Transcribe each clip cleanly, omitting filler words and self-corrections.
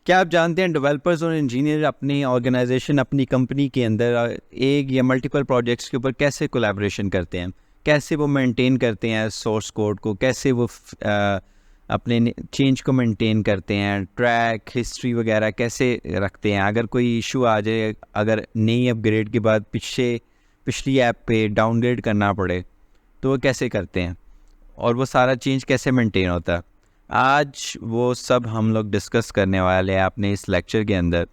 क्या आप जानते हैं डेवलपर्स और इंजीनियर अपनी ऑर्गेनाइजेशन, अपनी कंपनी के अंदर एक या मल्टीपल प्रोजेक्ट्स के ऊपर कैसे कोलैबोरेशन करते हैं, कैसे वो मेंटेन करते हैं सोर्स कोड को, कैसे वो अपने चेंज को मेंटेन करते हैं, ट्रैक हिस्ट्री वगैरह कैसे रखते हैं। अगर कोई इशू आ जाए, अगर नई अपग्रेड के बाद पिछली ऐप पे डाउनग्रेड करना पड़े तो वो कैसे करते हैं और वो सारा चेंज कैसे मेंटेन होता है, आज वो सब हम लोग डिस्कस करने वाले हैं अपने इस लेक्चर के अंदर।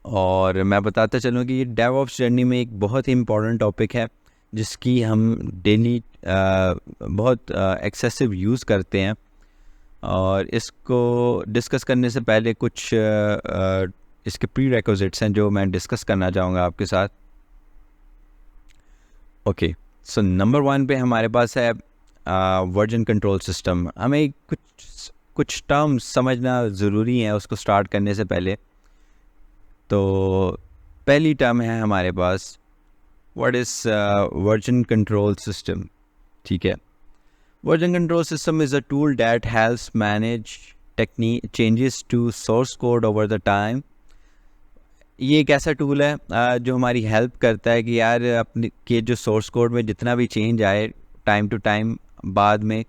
और मैं बताता चलूँ कि ये डेवऑप्स जर्नी में एक बहुत ही इम्पॉर्टेंट टॉपिक है जिसकी हम डेली बहुत एक्सेसिव यूज़ करते हैं। और इसको डिस्कस करने से पहले कुछ इसके प्री रिक्विजिट्स हैं जो मैं डिस्कस करना चाहूँगा आपके साथ। ओके, सो नंबर 1 पे हमारे पास है वर्जन कंट्रोल सिस्टम। हमें कुछ टर्म्स समझना ज़रूरी है उसको स्टार्ट करने से पहले। तो पहली टर्म है हमारे पास, what is version control system. ठीक है, version control system is a tool that helps manage changes to source code over the time. ये एक ऐसा टूल है जो हमारी हेल्प करता है कि यार अपने के जो सोर्स कोड में जितना भी चेंज आए टाइम टू टाइम बाद में,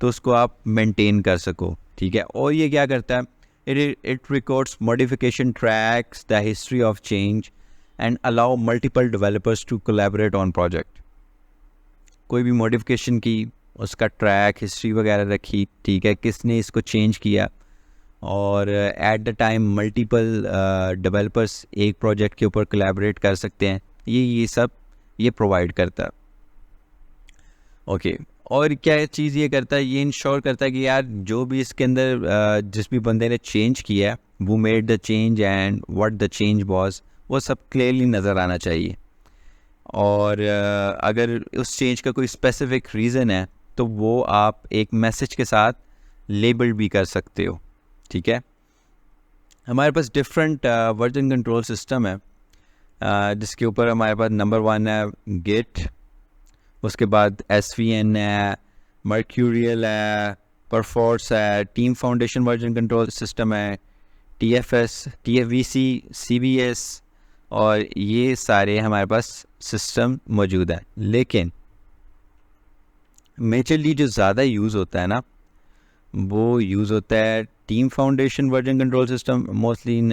तो उसको आप मेंटेन कर सको। ठीक है, और ये क्या करता है, it records modification tracks the history of change and allow multiple developers to collaborate on project. कोई भी मॉडिफिकेशन की, उसका ट्रैक हिस्ट्री वगैरह रखी, ठीक है, किसने इसको चेंज किया, और at the time multiple developers एक प्रोजेक्ट के ऊपर कोलैबोरेट कर सकते हैं। ये सब ये प्रोवाइड करता है। ओके, और क्या चीज़ ये करता है, ये इंश्योर करता है कि यार जो भी इसके अंदर जिस भी बंदे ने चेंज किया है, वो made the change and what the change was, वो सब क्लियरली नज़र आना चाहिए। और अगर उस चेंज का कोई स्पेसिफिक रीज़न है तो वो आप एक मैसेज के साथ लेबल भी कर सकते हो। ठीक है, हमारे पास डिफरेंट वर्जन कंट्रोल सिस्टम है जिसके ऊपर हमारे पास नंबर 1 है गिट, उसके बाद SVN है, मर्क्यूरियल है, परफॉर्स है, team foundation version control system है, TFS, TFVC, CVS, और ये सारे हमारे पास सिस्टम मौजूद हैं। लेकिन मेजरली जो ज़्यादा यूज़ होता है ना, वो यूज़ होता है team foundation version control system, mostly in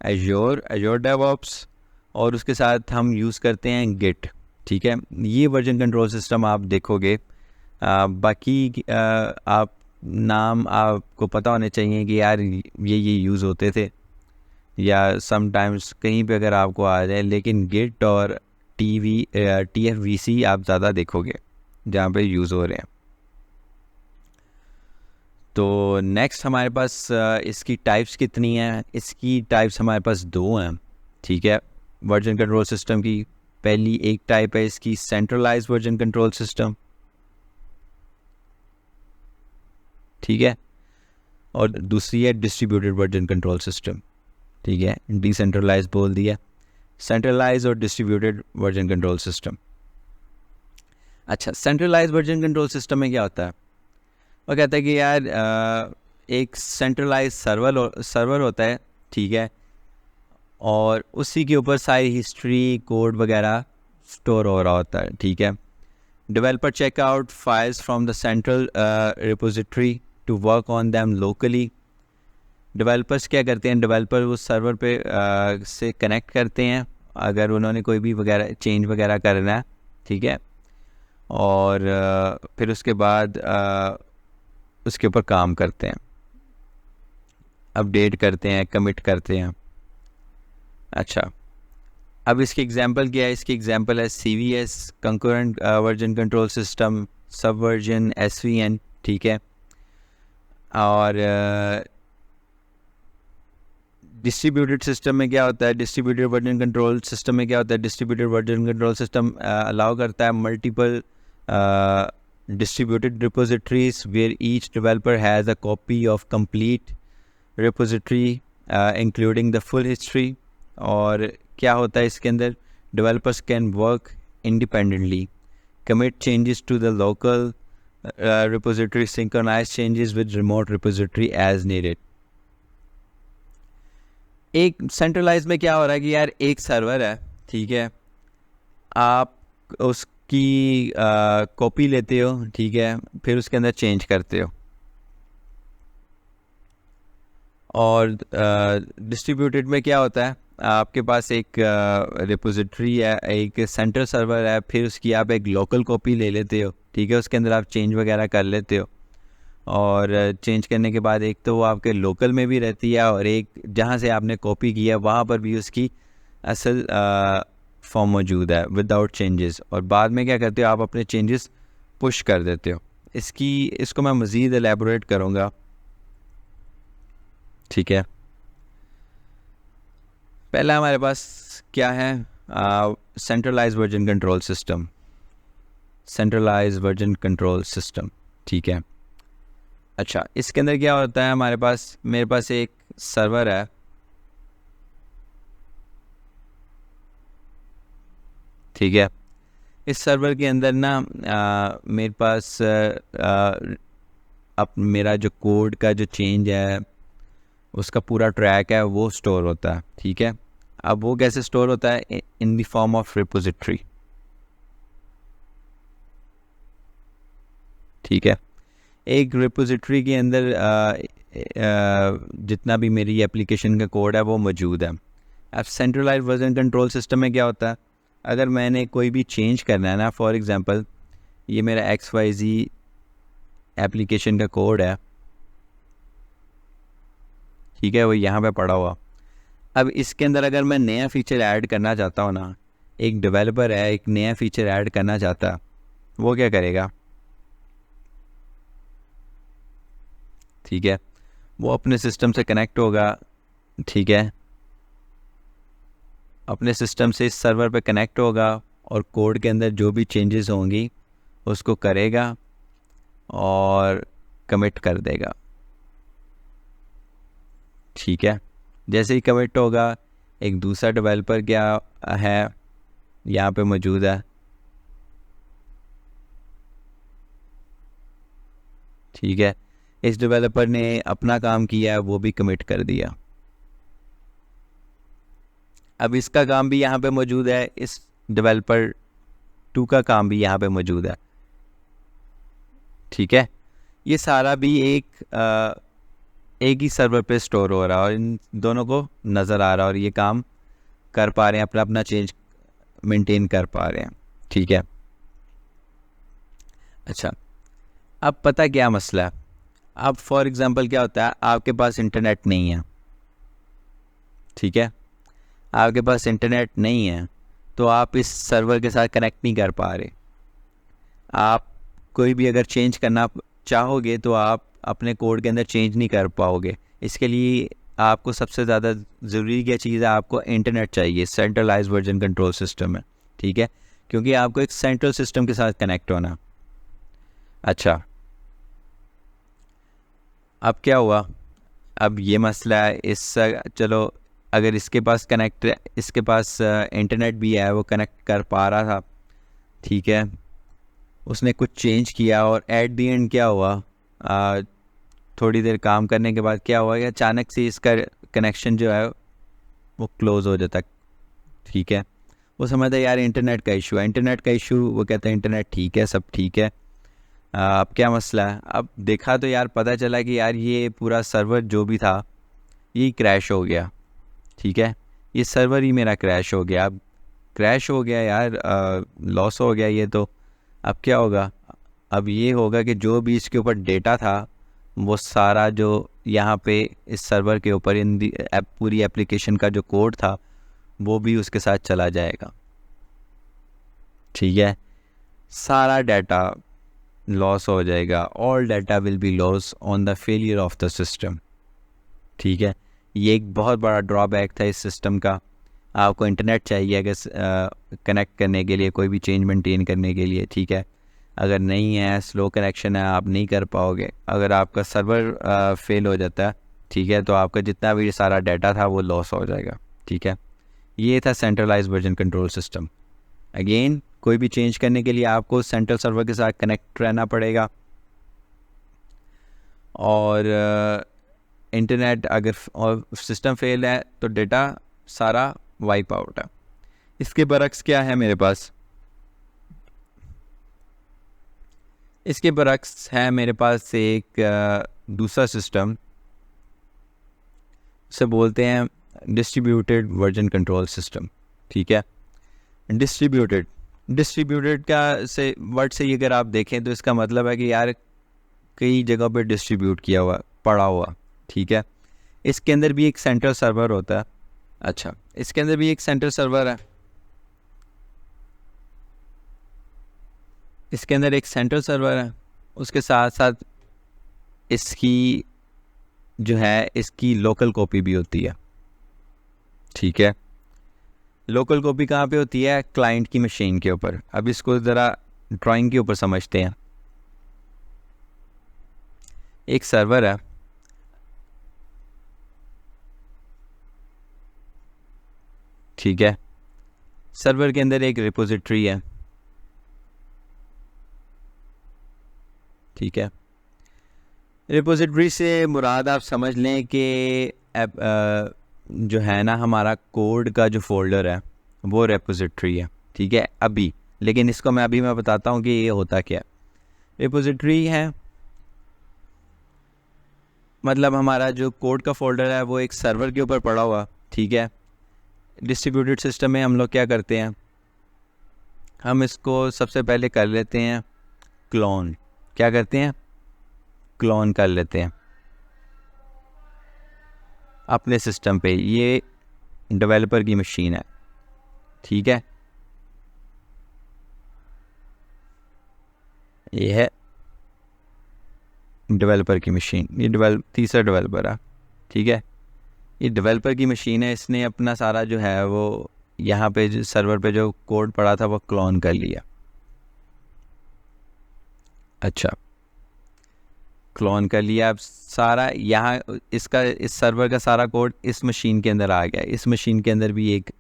Azure DevOps, और उसके साथ हम यूज़ करते हैं गिट। ठीक है, ये वर्जन कंट्रोल सिस्टम आप देखोगे। बाकी आप नाम आपको पता होने चाहिए कि यार ये यूज़ होते थे, या समटाइम्स कहीं पे अगर आपको आ जाए, लेकिन गिट और TFVC आप ज़्यादा देखोगे जहाँ पे यूज़ हो रहे हैं। तो नेक्स्ट हमारे पास इसकी टाइप्स कितनी हैं, इसकी टाइप्स हमारे पास 2 हैं। ठीक है, वर्जन कंट्रोल सिस्टम की पहली एक टाइप है इसकी सेंट्रलाइज्ड वर्जन कंट्रोल सिस्टम। ठीक है, और दूसरी है डिस्ट्रीब्यूटेड वर्जन कंट्रोल सिस्टम। ठीक है, डिसेंट्रलाइज बोल दिया, सेंट्रलाइज और डिस्ट्रीब्यूटेड वर्जन कंट्रोल सिस्टम। अच्छा, सेंट्रलाइज वर्जन कंट्रोल सिस्टम में क्या होता है, वो कहता है कि यार एक सेंट्रलाइज सर्वर होता है। ठीक है, और उसी के ऊपर सारी हिस्ट्री कोड वगैरह स्टोर हो रहा होता है। ठीक है, developer check out files from the central repository to work on them locally. Developers क्या करते हैं, डेवलपर उस सर्वर पे से कनेक्ट करते हैं अगर उन्होंने कोई भी वगैरह चेंज वगैरह करना है। ठीक है, और फिर उसके बाद उसके ऊपर काम करते हैं, अपडेट करते हैं, कमिट करते हैं। अच्छा, अब इसकी एग्जांपल क्या है, इसकी एग्जांपल है CVS, concurrent version control system, सब वर्जन SVN। ठीक है, और डिस्ट्रीब्यूटेड सिस्टम में क्या होता है, डिस्ट्रीब्यूटेड वर्जन कंट्रोल सिस्टम में क्या होता है, distributed version control system allow करता है multiple distributed repositories where each developer has a copy of complete repository including the full history। और क्या होता है इसके अंदर, developers can work independently, commit changes to the local repository, synchronize changes with remote repository as needed। एक centralise में क्या हो रहा है कि यार एक सर्वर है, ठीक है, आप उसकी कॉपी लेते हो, ठीक है, फिर उसके अंदर चेंज करते हो। और डिस्ट्रीब्यूटेड में क्या होता है, आपके पास एक रिपोजिटरी है, एक सेंट्रल सर्वर है, फिर उसकी आप एक लोकल कॉपी ले लेते हो, ठीक है, उसके अंदर आप चेंज वगैरह कर लेते हो। और चेंज करने के बाद एक तो वो आपके लोकल में भी रहती है, और एक जहाँ से आपने कॉपी किया वहाँ पर भी उसकी असल फॉर्म मौजूद है विदाउट चेंजेस। और बाद में क्या करते हो, आप अपने चेंजेस पुश कर देते हो। इसको मैं मज़ीद एलेबोरेट करूँगा, ठीक है। पहला हमारे पास क्या है, centralize version control system, centralize version control system, ठीक है। अच्छा, इसके अंदर क्या होता है, मेरे पास एक सर्वर है, ठीक है। इस सर्वर के अंदर ना मेरे पास अब मेरा जो कोड का जो चेंज है उसका पूरा ट्रैक है वो स्टोर होता है, ठीक है। अब वो कैसे स्टोर होता है, in the form of repository, ठीक है। एक रिपोजिटरी के अंदर जितना भी मेरी एप्लीकेशन का कोड है वो मौजूद है। अब सेंट्रलाइज्ड वर्जन कंट्रोल सिस्टम में क्या होता है, अगर मैंने कोई भी चेंज करना है ना, फॉर एग्जांपल ये मेरा XYZ एप्लीकेशन का कोड है, ठीक है, वो यहाँ पे पड़ा हुआ। अब इसके अंदर अगर मैं नया फीचर ऐड करना चाहता हूँ ना, एक डेवलपर है, एक नया फीचर ऐड करना चाहता है, वो क्या करेगा, ठीक है, वो अपने सिस्टम से कनेक्ट होगा, ठीक है, अपने सिस्टम से इस सर्वर पे कनेक्ट होगा, और कोड के अंदर जो भी चेंजेस होंगी उसको करेगा और कमिट कर देगा, ठीक है। जैसे ही कमिट होगा, एक दूसरा डेवलपर क्या है यहाँ पे मौजूद है, ठीक है, इस डेवलपर ने अपना काम किया है, वो भी कमिट कर दिया। अब इसका काम भी यहाँ पे मौजूद है, इस डेवलपर 2 का काम भी यहाँ पे मौजूद है, ठीक है। ये सारा भी एक ही सर्वर पे स्टोर हो रहा है, और इन दोनों को नज़र आ रहा है, और ये काम कर पा रहे हैं, अपना अपना चेंज मेंटेन कर पा रहे हैं, ठीक है। अच्छा, अब पता क्या मसला है, अब फॉर एग्जांपल क्या होता है, आपके पास इंटरनेट नहीं है, ठीक है, आपके पास इंटरनेट नहीं है, तो आप इस सर्वर के साथ कनेक्ट नहीं कर पा रहे। आप कोई भी अगर चेंज करना चाहोगे तो आप अपने कोड के अंदर चेंज नहीं कर पाओगे। इसके लिए आपको सबसे ज़्यादा ज़रूरी क्या चीज़ है, आपको इंटरनेट चाहिए सेंट्रलाइज वर्जन कंट्रोल सिस्टम में, ठीक है, क्योंकि आपको एक सेंट्रल सिस्टम के साथ कनेक्ट होना। अच्छा, अब क्या हुआ, अब ये मसला है, चलो अगर इसके पास इंटरनेट भी है, वो कनेक्ट कर पा रहा था, ठीक है, उसने कुछ चेंज किया, और एट दी एंड क्या हुआ, थोड़ी देर काम करने के बाद क्या हुआ कि अचानक से इसका कनेक्शन जो है वो क्लोज़ हो जाता, ठीक है। वो समझता है यार इंटरनेट का इशू है, इंटरनेट का इशू, वो कहता है इंटरनेट ठीक है, सब ठीक है। अब क्या मसला है, अब देखा तो यार पता चला कि यार ये पूरा सर्वर जो भी था ये क्रैश हो गया, ठीक है, ये सर्वर ही मेरा क्रैश हो गया। अब क्रैश हो गया यार, लॉस हो गया ये तो। अब क्या होगा, अब ये होगा कि जो भी इसके ऊपर डेटा था वो सारा जो यहाँ पे इस सर्वर के ऊपर पूरी एप्लीकेशन का जो कोड था वो भी उसके साथ चला जाएगा, ठीक है, सारा डाटा लॉस हो जाएगा, all data will be loss on the failure of the system, ठीक है। ये एक बहुत बड़ा ड्रॉबैक था इस सिस्टम का। आपको इंटरनेट चाहिए अगर कनेक्ट करने के लिए, कोई भी चेंज मेंटेन करने के लिए, ठीक है। अगर नहीं है, स्लो कनेक्शन है, आप नहीं कर पाओगे। अगर आपका सर्वर फेल हो जाता है, ठीक है, तो आपका जितना भी सारा डाटा था वो लॉस हो जाएगा, ठीक है। ये था centralize version control system. Again कोई भी चेंज करने के लिए आपको सेंट्रल सर्वर के साथ कनेक्ट रहना पड़ेगा, और इंटरनेट अगर और सिस्टम फेल है तो डेटा सारा वाइप आउट है। इसके बरक्स क्या है मेरे पास, इसके बरक्स है मेरे पास एक दूसरा सिस्टम, उसे बोलते हैं डिस्ट्रीब्यूटेड वर्जन कंट्रोल सिस्टम। ठीक है, डिस्ट्रीब्यूटेड का से वर्ड से ही अगर आप देखें तो इसका मतलब है कि यार कई जगह पे डिस्ट्रीब्यूट किया हुआ पड़ा हुआ। ठीक है, इसके अंदर भी एक सेंट्रल सर्वर होता है। अच्छा, इसके अंदर भी एक सेंट्रल सर्वर है, इसके अंदर एक सेंट्रल सर्वर है, उसके साथ साथ इसकी जो है इसकी लोकल कॉपी भी होती है। ठीक है, लोकल कॉपी कहाँ पे होती है, क्लाइंट की मशीन के ऊपर। अब इसको ज़रा ड्राइंग के ऊपर समझते हैं। एक सर्वर है, ठीक है, सर्वर के अंदर एक रिपोजिटरी है। ठीक है, रिपोजिटरी से मुराद आप समझ लें कि जो है ना हमारा कोड का जो फोल्डर है वो रिपोजिटरी है। ठीक है, अभी लेकिन इसको मैं बताता हूँ कि ये होता क्या है। रिपोजिटरी है मतलब हमारा जो कोड का फोल्डर है वो एक सर्वर के ऊपर पड़ा हुआ। ठीक है, डिस्ट्रीब्यूटेड सिस्टम में हम लोग क्या करते हैं, हम इसको सबसे पहले कर लेते हैं क्लोन। क्या करते हैं, क्लोन कर लेते हैं अपने सिस्टम पे। ये डेवलपर की मशीन है। ठीक है, ये है डेवलपर की मशीन, ये तीसरा डेवलपर है। ठीक है, ये डेवलपर की मशीन है, इसने अपना सारा जो है वो यहाँ पे जो सर्वर पे जो कोड पड़ा था वो क्लोन कर लिया। अच्छा, क्लोन कर लिया, अब सारा यहाँ इसका इस सर्वर का सारा कोड इस मशीन के अंदर आ गया। इस मशीन के अंदर भी एक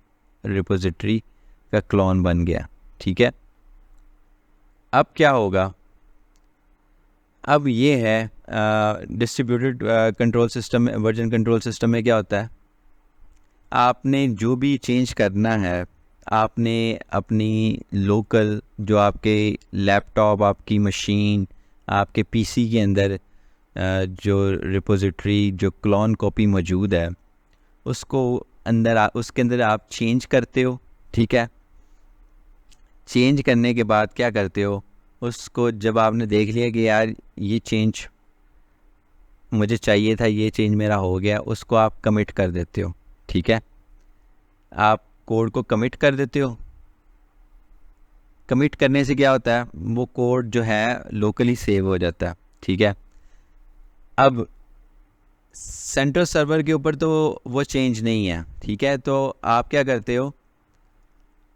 रिपोजिटरी का क्लोन बन गया। ठीक है, अब क्या होगा, अब ये है डिस्ट्रीब्यूटेड कंट्रोल सिस्टम में, वर्जन कंट्रोल सिस्टम में क्या होता है, आपने जो भी चेंज करना है आपने अपनी लोकल जो आपके लैपटॉप, आपकी मशीन, आपके पीसी के अंदर जो रिपोजिटरी जो क्लोन कॉपी मौजूद है उसको उसके अंदर आप चेंज करते हो। ठीक है, चेंज करने के बाद क्या करते हो, उसको जब आपने देख लिया कि यार ये चेंज मुझे चाहिए था, ये चेंज मेरा हो गया, उसको आप कमिट कर देते हो। ठीक है, आप कोड को कमिट कर देते हो। कमिट करने से क्या होता है, वो कोड जो है लोकली सेव हो जाता है। ठीक है, अब सेंट्रल सर्वर के ऊपर तो वो चेंज नहीं है। ठीक है, तो आप क्या करते हो,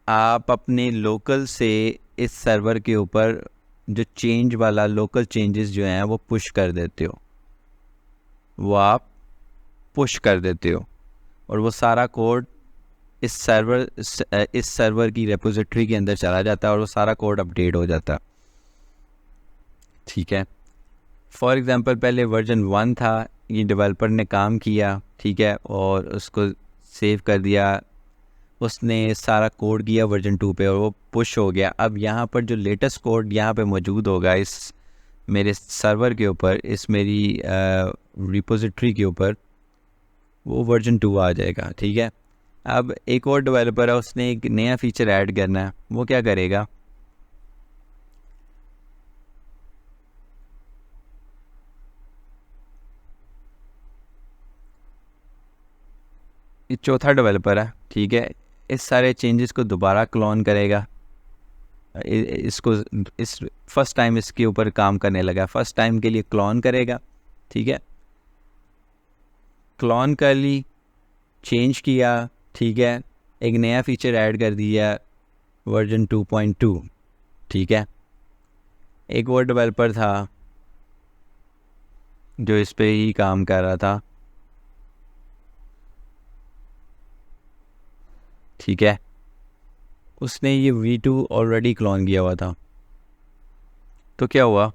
आप अपने लोकल से इस सर्वर के ऊपर जो चेंज वाला लोकल चेंजेस जो हैं वो पुश कर देते हो, वो आप पुश कर देते हो और वो सारा कोड इस सर्वर की रेपोजिटरी के अंदर चला जाता है और वो सारा कोड अपडेट हो जाता है। ठीक है, फॉर एग्ज़ाम्पल पहले वर्जन 1 था, ये डेवलपर ने काम किया। ठीक है, और उसको सेव कर दिया, उसने सारा कोड किया वर्जन 2 पे और वो पुश हो गया। अब यहाँ पर जो लेटेस्ट कोड यहाँ पे मौजूद होगा इस मेरे सर्वर के ऊपर, इस मेरी रिपोजिटरी के ऊपर, वो वर्जन 2 आ जाएगा। ठीक है, अब एक और डेवलपर है, उसने एक नया फीचर ऐड करना है, वो क्या करेगा, ये चौथा डेवलपर है। ठीक है, इस सारे चेंजेस को दोबारा क्लोन करेगा। इसको इस फर्स्ट टाइम इसके ऊपर काम करने लगा, फर्स्ट टाइम के लिए क्लोन करेगा। ठीक है, क्लोन कर ली, चेंज किया। ठीक है, एक नया फीचर ऐड कर दिया वर्जन 2.2। ठीक है, एक और डेवलपर था जो इस पे ही काम कर रहा था। ठीक है, उसने ये V2 ऑलरेडी क्लोन किया हुआ था। तो क्या हुआ,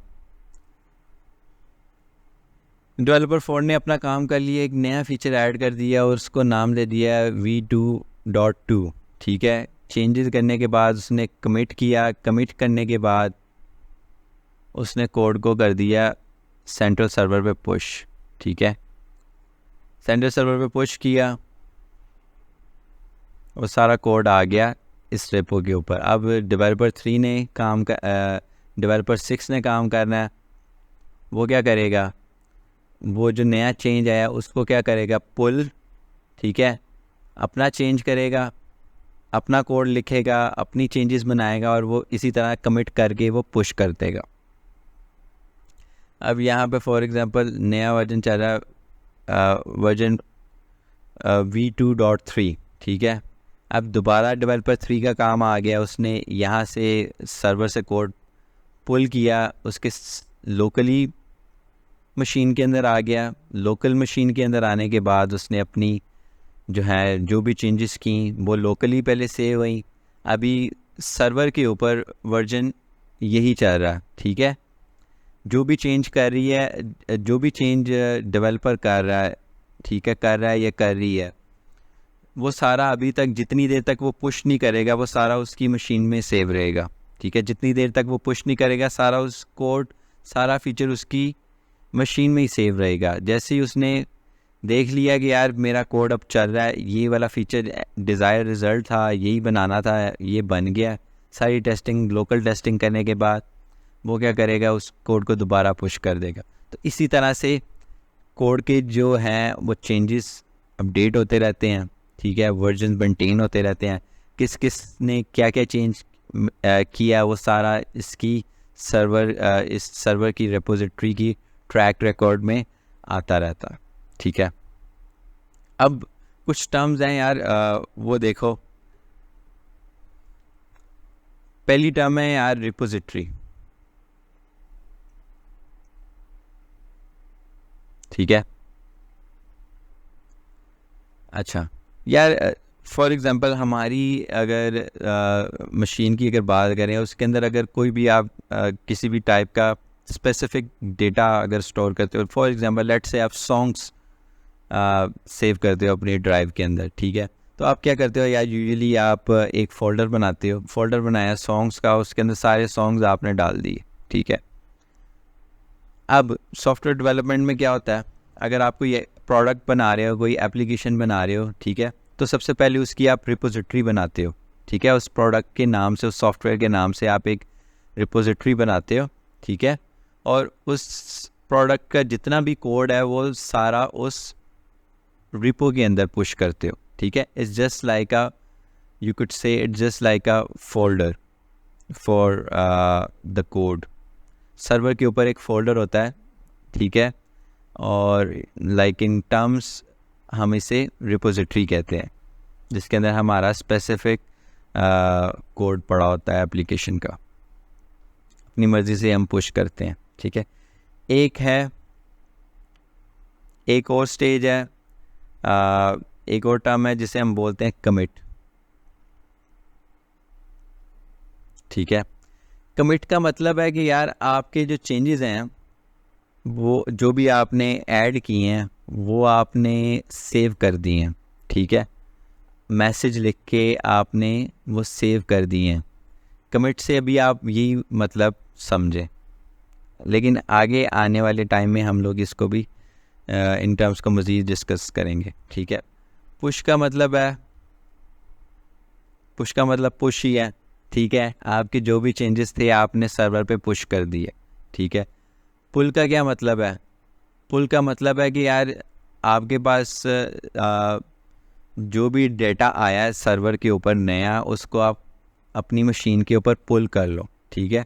डेवलपर 4 ने अपना काम कर लिया, एक नया फीचर ऐड कर दिया और उसको नाम दे दिया v2.2। ठीक है, चेंजेस करने के बाद उसने कमिट किया, कमिट करने के बाद उसने कोड को कर दिया सेंट्रल सर्वर पे पुश। ठीक है, सेंट्रल सर्वर पे पुश किया और सारा कोड आ गया इस रेपो के ऊपर। अब डेवलपर 3 ने डेवलपर 6 ने काम करना है। वो क्या करेगा, वो जो नया चेंज आया उसको क्या करेगा, पुल। ठीक है, अपना चेंज करेगा, अपना कोड लिखेगा, अपनी चेंजेस बनाएगा और वो इसी तरह कमिट करके वो पुश कर देगा। अब यहाँ पे फॉर एग्जांपल नया वर्जन चल रहा है, वर्जन v2.3। ठीक है, अब दोबारा डेवलपर 3 का काम आ गया, उसने यहाँ से सर्वर से कोड पुल किया, उसके लोकली मशीन के अंदर आ गया। लोकल मशीन के अंदर आने के बाद उसने अपनी जो भी चेंजेस की वो लोकली पहले सेव हुई। अभी सर्वर के ऊपर वर्जन यही चल रहा है। ठीक है, जो भी चेंज कर रही है, जो भी चेंज डेवलपर कर रहा है, ठीक है, कर रहा है या कर रही है, वो सारा अभी तक जितनी देर तक वो पुश नहीं करेगा वो सारा उसकी मशीन में सेव रहेगा। ठीक है, जितनी देर तक वो पुश नहीं करेगा सारा उस कोड, सारा फीचर उसकी मशीन में ही सेव रहेगा। जैसे ही उसने देख लिया कि यार मेरा कोड अब चल रहा है, ये वाला फीचर डिज़ायर रिज़ल्ट था, यही बनाना था, ये बन गया, सारी टेस्टिंग, लोकल टेस्टिंग करने के बाद वो क्या करेगा, उस कोड को दोबारा पुश कर देगा। तो इसी तरह से कोड के जो हैं वो चेंजेस अपडेट होते रहते हैं। ठीक है, वर्जन मेंटेन होते रहते हैं, किस किस ने क्या क्या चेंज किया वो सारा इस सर्वर की रिपोजिटरी की ट्रैक रिकॉर्ड में आता रहता। ठीक है, अब कुछ टर्म्स हैं यार, वो देखो। पहली टर्म है यार रिपोजिटरी। ठीक है, अच्छा यार, फॉर एग्ज़ाम्पल हमारी अगर मशीन की अगर बात करें, उसके अंदर अगर कोई भी आप किसी भी टाइप का स्पेसिफिक डेटा अगर स्टोर करते हो, फॉर एग्ज़ाम्पल लेट से आप सॉन्ग्स सेव करते हो अपनी ड्राइव के अंदर। ठीक है, तो आप क्या करते हो यार, यूजुअली आप एक फ़ोल्डर बनाते हो, फ़ोल्डर बनाया सॉन्ग्स का, उसके अंदर सारे सॉन्ग्स आपने डाल दिए। ठीक है, अब सॉफ्टवेयर डेवलपमेंट में क्या होता है, अगर आप कोई प्रोडक्ट बना रहे हो, कोई एप्लीकेशन बना रहे हो, ठीक है, तो सबसे पहले उसकी आप रिपोजिटरी बनाते हो। ठीक है, उस प्रोडक्ट के नाम से, उस सॉफ्टवेयर के नाम से आप एक रिपोजिटरी बनाते हो। ठीक है, और उस प्रोडक्ट का जितना भी कोड है वो सारा उस रिपो के अंदर पुश करते हो। ठीक है, it's just like you could say it's just like a folder for the code. Server के ऊपर एक फ़ोल्डर होता है। ठीक है, और लाइक इन टर्म्स हम इसे रिपोजिटरी कहते हैं, जिसके अंदर हमारा स्पेसिफिक कोड पड़ा होता है एप्लीकेशन का, अपनी मर्ज़ी से हम पुश करते हैं। ठीक है, एक और स्टेज है, एक और टर्म है जिसे हम बोलते हैं कमिट। ठीक है, कमिट का मतलब है कि यार आपके जो चेंजेस हैं वो जो भी आपने ऐड किए हैं वो आपने सेव कर दिए हैं। ठीक है, मैसेज लिख के आपने वो सेव कर दिए हैं। कमिट से अभी आप यही मतलब समझें, लेकिन आगे आने वाले टाइम में हम लोग इसको भी इन टर्म्स को मज़ीद डिस्कस करेंगे। ठीक है, पुश का मतलब पुश ही है। ठीक है, आपके जो भी चेंजेस थे आपने सर्वर पे पुश कर दिए। ठीक है, पुल का क्या मतलब है, पुल का मतलब है कि यार आपके पास जो भी डेटा आया है सर्वर के ऊपर नया, उसको आप अपनी मशीन के ऊपर पुल कर लो। ठीक है,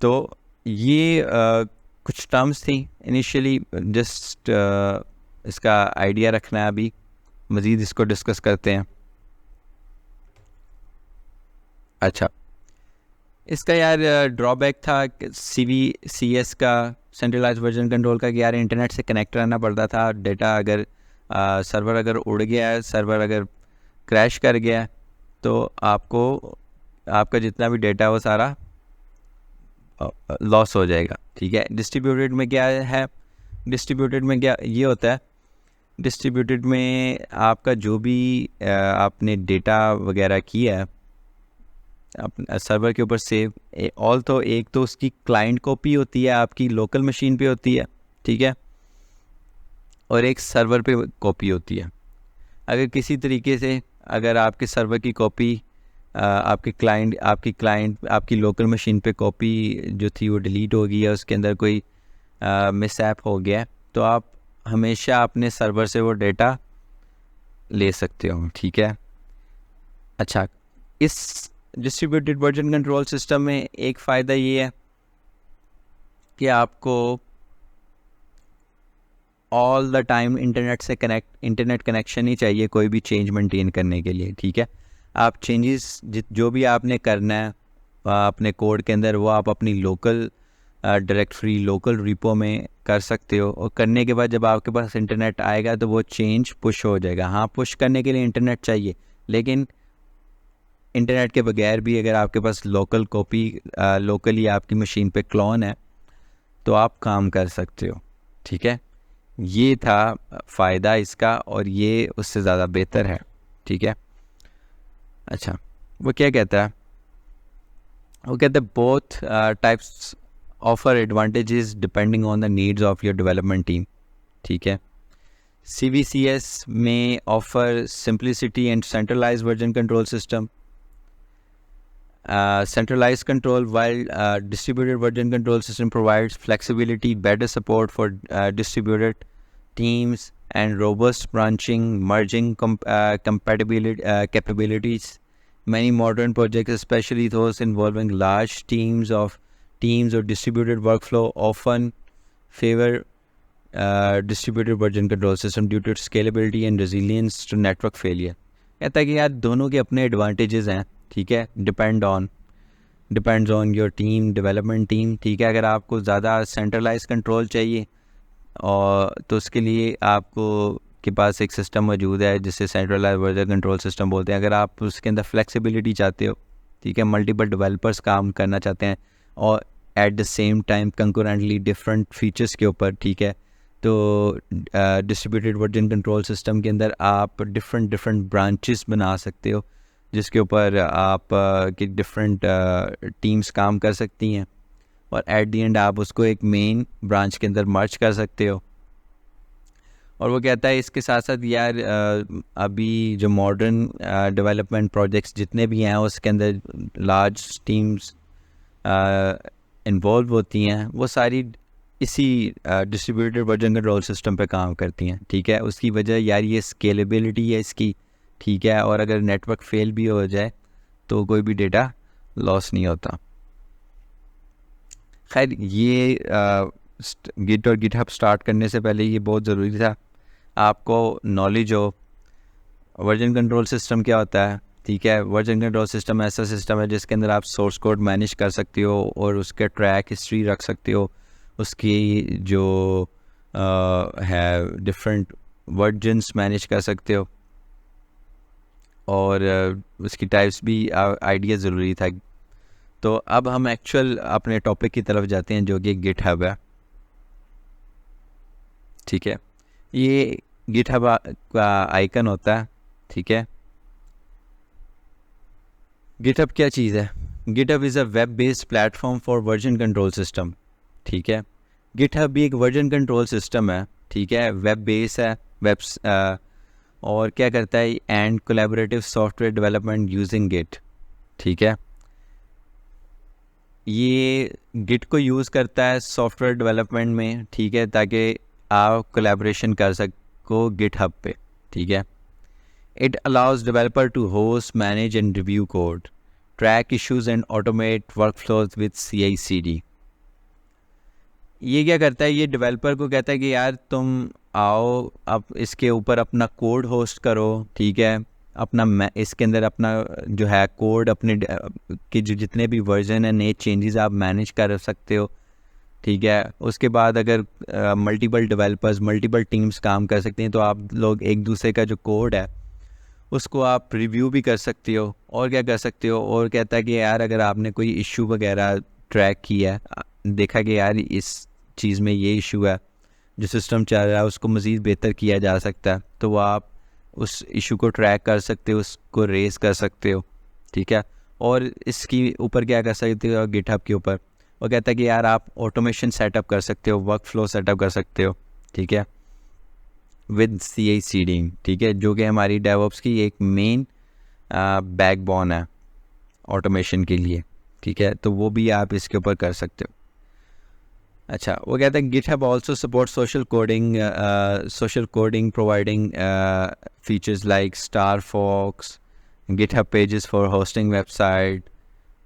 तो ये कुछ टर्म्स थी इनिशियली, जस्ट इसका आइडिया रखना है, अभी मज़ीद इसको डिस्कस करते हैं। अच्छा, इसका यार ड्रॉबैक था CVCS का, सेंट्रलाइज वर्जन कंट्रोल का, कि यार इंटरनेट से कनेक्ट रहना पड़ता था। डेटा अगर सर्वर अगर उड़ गया है, सर्वर अगर क्रैश कर गया, तो आपका जितना भी डेटा वो सारा लॉस हो जाएगा, ठीक है। डिस्ट्रीब्यूटेड में क्या है, डिस्ट्रीब्यूटेड में क्या ये होता है, डिस्ट्रीब्यूटेड में आपका जो भी आपने डेटा वगैरह किया है अपने सर्वर के ऊपर सेव, ऑल तो एक तो उसकी क्लाइंट कॉपी होती है, आपकी लोकल मशीन पे होती है, ठीक है, और एक सर्वर पे कॉपी होती है। अगर किसी तरीके से अगर आपके सर्वर की कॉपी आपकी लोकल मशीन पे कॉपी जो थी वो डिलीट हो गई है, उसके अंदर कोई मिसऐप हो गया है, तो आप हमेशा अपने सर्वर से वो डेटा ले सकते हो, ठीक है। अच्छा, इस डिस्ट्रीब्यूटेड वर्जन कंट्रोल सिस्टम में एक फ़ायदा ये है कि आपको all the time internet connection ही चाहिए कोई भी चेंज मेंटेन करने के लिए, ठीक है। आप चेंजेस जो भी आपने करना है अपने कोड के अंदर, वो आप अपनी लोकल डायरेक्टरी लोकल रिपो में कर सकते हो, और करने के बाद जब आपके पास इंटरनेट आएगा तो वो चेंज पुश हो जाएगा। हाँ, पुश करने के लिए इंटरनेट चाहिए, लेकिन इंटरनेट के बगैर भी अगर आपके पास लोकल कॉपी लोकली आपकी मशीन पे क्लोन है तो आप काम कर सकते हो, ठीक है। ये था फ़ायदा इसका, और ये उससे ज़्यादा बेहतर है, ठीक है। अच्छा, वो क्या कहता है, वो कहता है both types offer advantages depending on the needs of your development team, ठीक है। CVCS में offer simplicity and centralised version control system, centralized control, while distributed version control system provides flexibility, better support for distributed teams, and robust branching, merging capabilities. Many modern projects, especially those involving large teams or distributed workflow, often favor distributed version control system due to its scalability and resilience to network failure. कहता है कि यार दोनों के अपने advantages हैं, ठीक है। Depends on your team, development team, ठीक है। अगर आपको ज़्यादा सेंट्रलाइज कंट्रोल चाहिए और तो उसके लिए आपको के पास एक सिस्टम मौजूद है जिसे सेंट्रलाइज वर्जन कंट्रोल सिस्टम बोलते हैं। अगर आप उसके अंदर फ्लेक्सिबिलिटी चाहते हो, ठीक है, मल्टीपल डेवलपर्स काम करना चाहते हैं और at the same time concurrently different features के ऊपर, ठीक है, तो डिस्ट्रीब्यूटेड वर्जन कंट्रोल सिस्टम के अंदर आप डिफरेंट ब्रांचेस बना सकते हो जिसके ऊपर आप की डिफरेंट टीम्स काम कर सकती हैं, और एट द एंड आप उसको एक मेन ब्रांच के अंदर मर्ज कर सकते हो। और वो कहता है इसके साथ साथ यार अभी जो मॉडर्न डेवलपमेंट प्रोजेक्ट्स जितने भी हैं उसके अंदर लार्ज टीम्स इन्वॉल्व होती हैं, वो सारी इसी डिस्ट्रीब्यूटेड वर्जन कंट्रोल सिस्टम पे काम करती हैं, ठीक है। उसकी वजह यार ये स्केलेबिलिटी है इसकी, ठीक है, और अगर नेटवर्क फेल भी हो जाए तो कोई भी डेटा लॉस नहीं होता। खैर, ये गिट और गिटहब स्टार्ट करने से पहले ये बहुत ज़रूरी था आपको नॉलेज हो वर्जन कंट्रोल सिस्टम क्या होता है, ठीक है। वर्जन कंट्रोल सिस्टम ऐसा सिस्टम है जिसके अंदर आप सोर्स कोड मैनेज कर सकते हो और उसके ट्रैक हिस्ट्री रख सकते हो, उसकी जो है डिफरेंट वर्जन्स मैनेज कर सकते हो, और उसकी टाइप्स भी आइडिया ज़रूरी था। तो अब हम एक्चुअल अपने टॉपिक की तरफ जाते हैं जो कि गिटहब है, ठीक है। ये गिटहब का आइकन होता है, ठीक है। गिटहब क्या चीज़ है? GitHub is a web based platform for version control system, ठीक है। गिटहब भी एक वर्जन कंट्रोल सिस्टम है, ठीक है, वेब बेस है, और क्या करता है, and collaborative software development using Git, ठीक है। ये गिट को यूज़ करता है सॉफ्टवेयर डेवलपमेंट में, ठीक है, ताकि आप कोलैबोरेशन कर सको गिटहब पे, ठीक है। It allows developer to host, manage and review code, track issues and automate workflows with CI/CD। ये क्या करता है, ये डेवलपर को कहता है कि यार तुम आओ अब इसके ऊपर अपना कोड होस्ट करो, ठीक है, अपना इसके अंदर अपना जो है कोड अपने के जो जितने भी वर्जन है नए चेंजेस आप मैनेज कर सकते हो, ठीक है। उसके बाद अगर मल्टीपल डेवलपर्स मल्टीपल टीम्स काम कर सकते हैं तो आप लोग एक दूसरे का जो कोड है उसको आप रिव्यू भी कर सकते हो, और क्या कर सकते हो, और कहता है कि यार अगर आपने कोई इशू वगैरह ट्रैक किया, देखा कि यार इस चीज़ में ये इशू है, जो सिस्टम चल रहा है उसको मज़ीद बेहतर किया जा सकता है, तो वो आप उस इशू को ट्रैक कर सकते हो, उसको रेस कर सकते हो, ठीक है। और इसकी ऊपर क्या कर सकते हो, गिटहब के ऊपर वो कहता है कि यार आप ऑटोमेशन सेटअप कर सकते हो, वर्क फ्लो सेटअप कर सकते हो, ठीक है, विद CI/CD, ठीक है, जो कि हमारी डेवऑप्स की एक मेन बैकबोन है ऑटोमेशन के लिए, ठीक है, तो वो भी आप इसके ऊपर कर सकते हो। अच्छा, वो कहता है GitHub also support social coding providing features like star forks, GitHub pages for hosting website,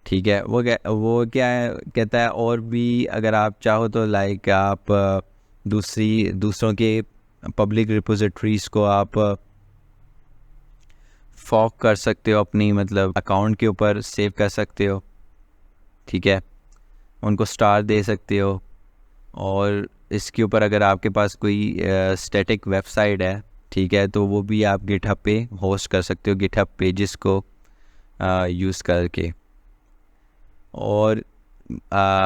ठीक है। वो क्या है, कहता है और भी अगर आप चाहो तो लाइक आप दूसरों के पब्लिक रिपोजिटरीज को आप फॉक कर सकते हो, अपनी मतलब अकाउंट के ऊपर सेव कर सकते हो, ठीक है, उनको स्टार दे सकते हो। और इसके ऊपर अगर आपके पास कोई स्टैटिक वेबसाइट है, ठीक है, तो वो भी आप गिटहब पे होस्ट कर सकते हो, गिटहब पेजेस को यूज़ करके। और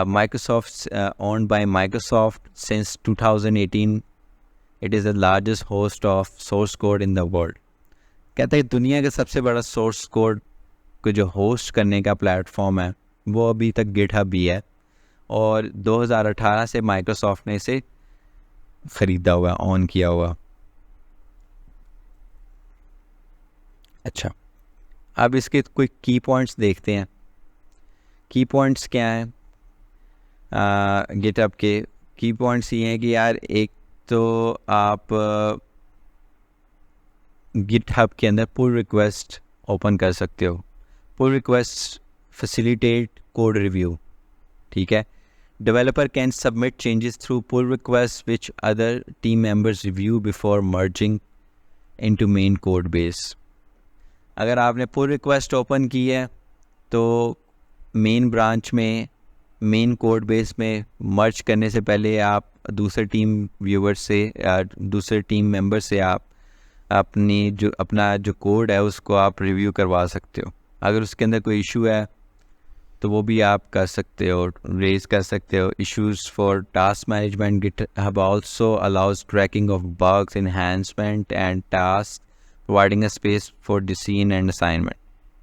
Microsoft owned by Microsoft since 2018, it is the largest host of source code in the world. कहता है दुनिया का सबसे बड़ा सोर्स कोड को जो होस्ट करने का प्लेटफॉर्म है वो अभी तक गिटहब ही है, और 2018 से माइक्रोसॉफ्ट ने इसे ख़रीदा हुआ, ऑन किया हुआ। अच्छा, अब इसके कोई की पॉइंट्स देखते हैं। की पॉइंट्स क्या हैं गिटहब के? की पॉइंट्स ये हैं कि यार एक तो आप गिटहब के अंदर पुल रिक्वेस्ट ओपन कर सकते हो। Pull request facilitate code review, ठीक है। Developer can submit changes through pull request which other team members review before merging into main code base. अगर आपने पुल रिक्वेस्ट ओपन की है तो मेन ब्रांच में, मेन कोड बेस में merge करने से पहले आप दूसरे टीम व्यूवर से, दूसरे टीम मेंबर से आप अपना जो कोड है उसको आप रिव्यू करवा सकते हो। अगर उसके अंदर कोई इशू है तो वो भी आप कर सकते हो, रेज कर सकते हो। Issues for task management, GitHub also allows tracking of bugs, enhancement and task, providing a space for decision and assignment,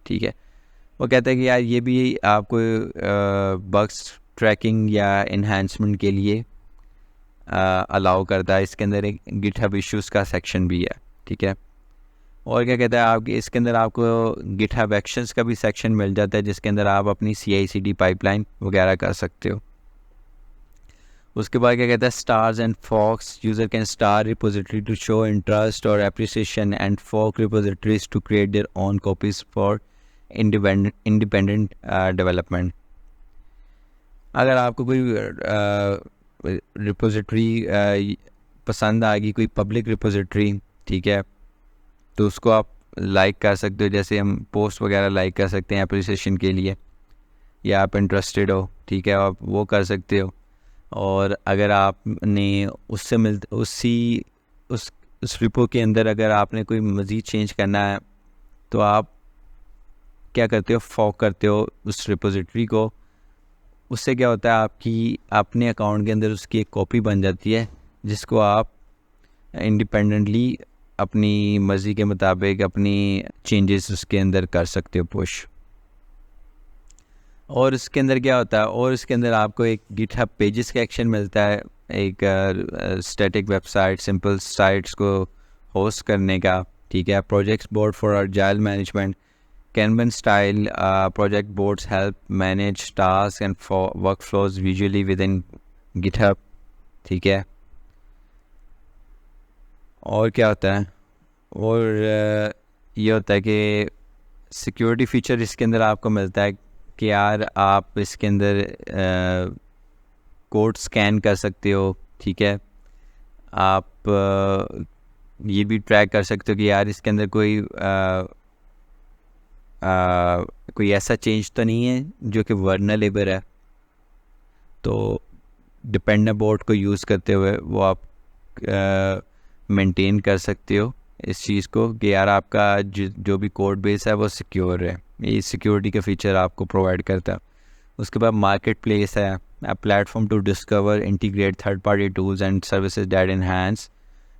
ठीक है। वो कहता है कि यार ये भी आपको बग्स ट्रैकिंग या एनहांसमेंट के लिए अलाउ करता है। इसके अंदर एक गिटहब इश्यूज़ का सेक्शन भी है, ठीक है। और क्या कहता है, आपके इसके अंदर आपको गिटहब एक्शंस का भी सेक्शन मिल जाता है, जिसके अंदर आप अपनी CI/CD पाइपलाइन वगैरह कर सकते हो। उसके बाद क्या कहता है, stars and forks, user can star repository to show interest और appreciation and fork repositories to create their own copies for independent development. अगर आपको कोई रिपोजिटरी पसंद आ गई, कोई पब्लिक रिपोजिटरी, ठीक है, तो उसको आप लाइक कर सकते हो। जैसे हम पोस्ट वगैरह लाइक कर सकते हैं एप्रिसिएशन के लिए, या आप इंटरेस्टेड हो, ठीक है, आप वो कर सकते हो। और अगर आपने उससे उस रिपो के अंदर अगर आपने कोई मज़ीद चेंज करना है तो आप क्या करते हो, फॉक करते हो उस रिपोजिटरी को। उससे क्या होता है, आपकी अपने अकाउंट के अंदर उसकी एक कॉपी बन जाती है, जिसको आप इंडिपेंडेंटली अपनी मर्ज़ी के मुताबिक अपनी चेंजेस उसके अंदर कर सकते हो, पुश। और इसके अंदर क्या होता है, और इसके अंदर आपको एक गिटहब पेजेस का एक्शन मिलता है, एक स्टैटिक वेबसाइट, सिंपल साइट्स को होस्ट करने का, ठीक है। Projects board for agile management, kanban style project boards help manage task and workflows visually within GitHub, ठीक है। और क्या होता है, और ये होता है कि सिक्योरिटी फीचर इसके अंदर आपको मिलता है कि यार आप इसके अंदर कोड स्कैन कर सकते हो, ठीक है। आप ये भी ट्रैक कर सकते हो कि यार इसके अंदर कोई ऐसा चेंज तो नहीं है जो कि वर्नरेबल है। तो डिपेंडेंट बोर्ड को यूज़ करते हुए वो आप मेंटेन कर सकते हो इस चीज़ को कि यार आपका जो भी कोड बेस है वो सिक्योर है। ये सिक्योरिटी का फीचर आपको प्रोवाइड करता है। उसके बाद मार्केट प्लेस है, a platform to discover, integrate third-party tools and services that enhance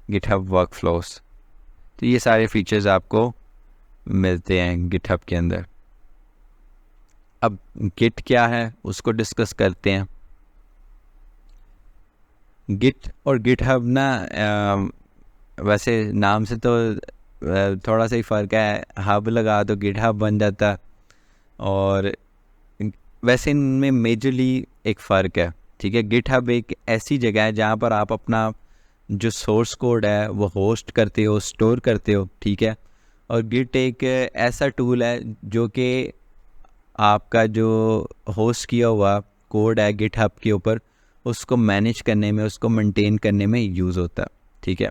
GitHub workflows. तो ये सारे फीचर्स आपको मिलते हैं GitHub के अंदर. अब Git क्या है उसको डिस्कस करते हैं. Git और GitHub ना वैसे नाम से तो थोड़ा सा ही फ़र्क है. हब लगा तो GitHub बन जाता, और वैसे इनमें मेजरली एक फ़र्क है. ठीक है, GitHub एक ऐसी जगह है जहाँ पर आप अपना जो सोर्स कोड है वो होस्ट करते हो, स्टोर करते हो. ठीक है, और Git एक ऐसा टूल है जो कि आपका जो होस्ट किया हुआ कोड है GitHub के ऊपर, उसको मैनेज करने में, उसको मेंटेन करने में यूज़ होता है. ठीक है,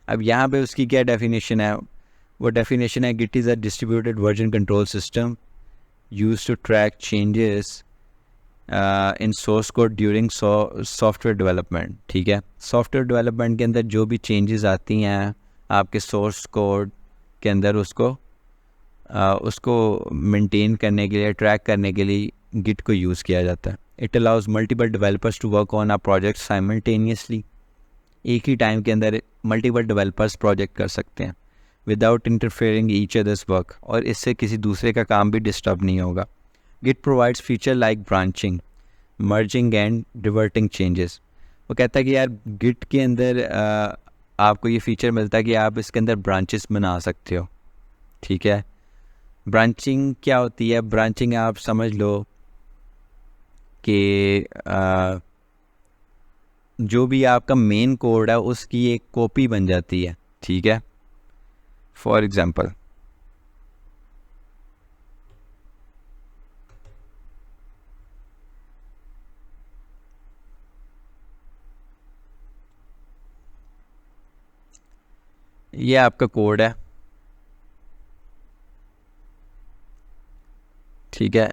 अब यहाँ पे उसकी क्या डेफिनेशन है? वो डेफिनेशन है Git is a distributed version control system used to track changes in source code during software development. ठीक है, सॉफ्टवेयर डेवलपमेंट के अंदर जो भी चेंजेस आती हैं आपके सोर्स कोड के अंदर, उसको मेंटेन करने के लिए, ट्रैक करने के लिए Git को यूज़ किया जाता है. It allows multiple developers to work on a project simultaneously. एक ही टाइम के अंदर मल्टीपल डेवलपर्स प्रोजेक्ट कर सकते हैं without interfering each others work, और इससे किसी दूसरे का काम भी डिस्टर्ब नहीं होगा. Git provides feature like branching, merging and diverting changes. वो कहता है कि यार Git के अंदर आपको ये फीचर मिलता है कि आप इसके अंदर ब्रांचेस बना सकते हो. ठीक है, ब्रांचिंग क्या होती है? ब्रांचिंग आप समझ लो कि जो भी आपका मेन कोड है उसकी एक कॉपी बन जाती है. ठीक है, फॉर एग्जाम्पल ये आपका कोड है. ठीक है,